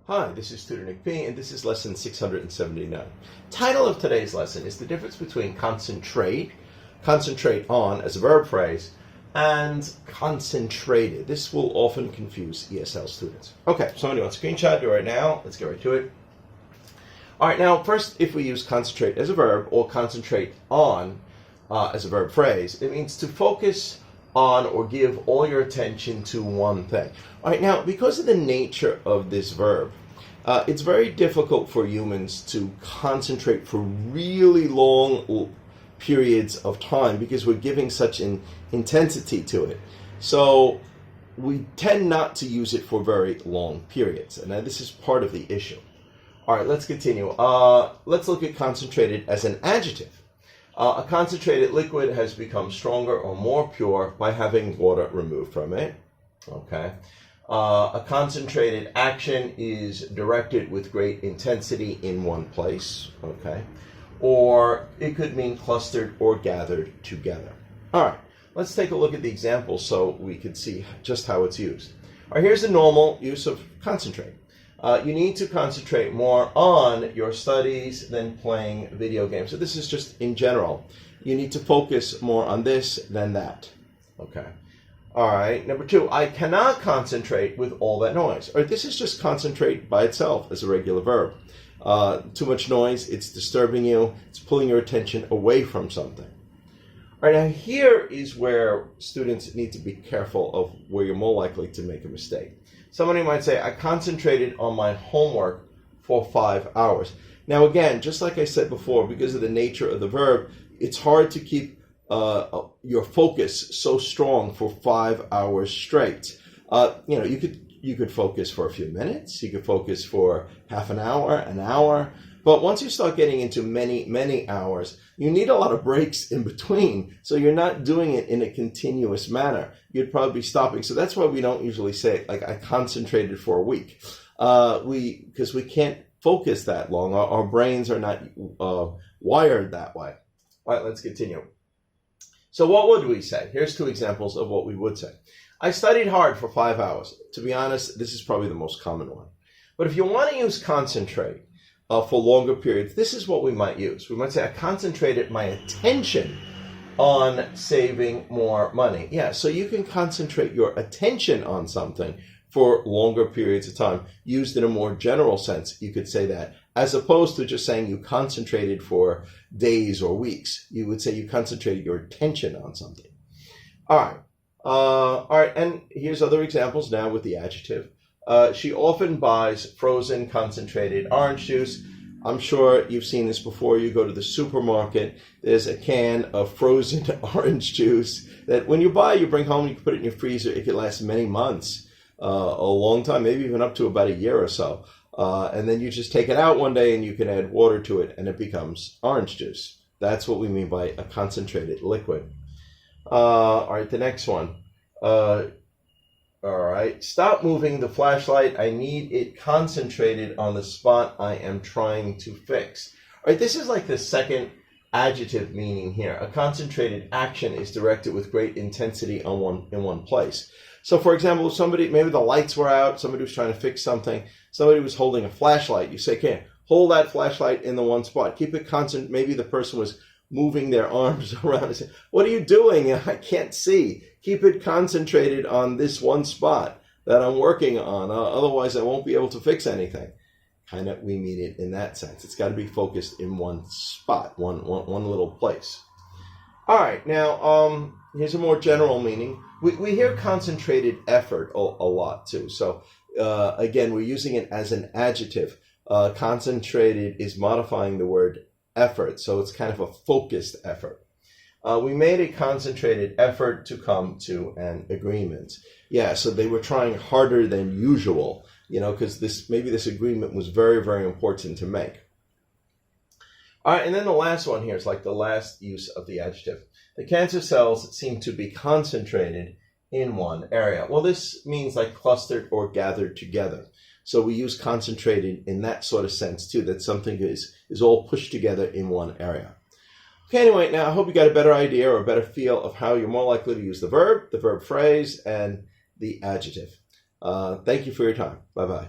Hi, this is Tutor Nick P, and this is lesson 679. Title of today's lesson is the difference between concentrate on as a verb phrase, and concentrated. This will often confuse ESL students. Okay, somebody wants a screenshot, do it right now. Let's get right to it. All right, now first, if we use concentrate as a verb or concentrate on as a verb phrase, it means to focus on or give all your attention to one thing. All right, now because of the nature of this verb, it's very difficult for humans to concentrate for really long periods of time because we're giving such an intensity to it. So we tend not to use it for very long periods, and this is part of the issue. All right, let's continue. Let's look at concentrated as an adjective. A concentrated liquid has become stronger or more pure by having water removed from it. Okay. A concentrated action is directed with great intensity in one place. Okay. Or it could mean clustered or gathered together. All right. Let's take a look at the example so we can see just how it's used. All right. Here's the normal use of concentrate. You need to concentrate more on your studies than playing video games. So this is just in general. You need to focus more on this than that. Okay. All right. Number two, I cannot concentrate with all that noise. All right. This is just concentrate by itself as a regular verb. Too much noise, it's disturbing you. It's pulling your attention away from something. All right. Now here is where students need to be careful of where you're more likely to make a mistake. Somebody might say, I concentrated on my homework for 5 hours. Now again, just like I said before, because of the nature of the verb, it's hard to keep your focus so strong for 5 hours straight. You could focus for a few minutes, you could focus for half an hour, but once you start getting into many hours, you need a lot of breaks in between, so you're not doing it in a continuous manner. You'd probably be stopping. So that's why we don't usually say, like, I concentrated for a week. Because we can't focus that long. Our brains are not wired that way. All right, let's continue. So what would we say? Here's two examples of what we would say. I studied hard for 5 hours. To be honest, this is probably the most common one. But if you want to use concentrate for longer periods, this is what we might use. We might say, I concentrated my attention on saving more money. Yeah, so you can concentrate your attention on something for longer periods of time. Used in a more general sense, you could say that, as opposed to just saying you concentrated for days or weeks. You would say you concentrated your attention on something. All right, and here's other examples now with the adjective. She often buys frozen concentrated orange juice. I'm sure you've seen this before. You go to the supermarket, there's a can of frozen orange juice that when you buy, you bring home, you can put it in your freezer. It could last many months, a long time, maybe even up to about a year or so. And then you just take it out one day and you can add water to it and it becomes orange juice. That's what we mean by a concentrated liquid. All right, the next one. All right, stop moving the flashlight. I need it concentrated on the spot I am trying to fix. All right, this is like the second adjective meaning here. A concentrated action is directed with great intensity in one place. So for example, if somebody, maybe the lights were out, somebody was trying to fix something, somebody was holding a flashlight, you say, okay, hold that flashlight in the one spot. Keep it constant. Maybe the person was moving their arms around and say, what are you doing? I can't see. Keep it concentrated on this one spot that I'm working on. Otherwise, I won't be able to fix anything. Kind of, we mean it in that sense. It's got to be focused in one spot, one little place. All right, now, here's a more general meaning. We hear concentrated effort a lot, too. So, again, we're using it as an adjective. Concentrated is modifying the word effort, so it's kind of a focused effort. We made a concentrated effort to come to an agreement. Yeah, so they were trying harder than usual, because maybe this agreement was very, very important to make. All right, and then the last one here is like the last use of the adjective. The cancer cells seem to be concentrated in one area. Well, this means like clustered or gathered together. So we use concentrated in that sort of sense too, that something is all pushed together in one area. Okay, anyway, now I hope you got a better idea or a better feel of how you're more likely to use the verb phrase, and the adjective. Thank you for your time. Bye-bye.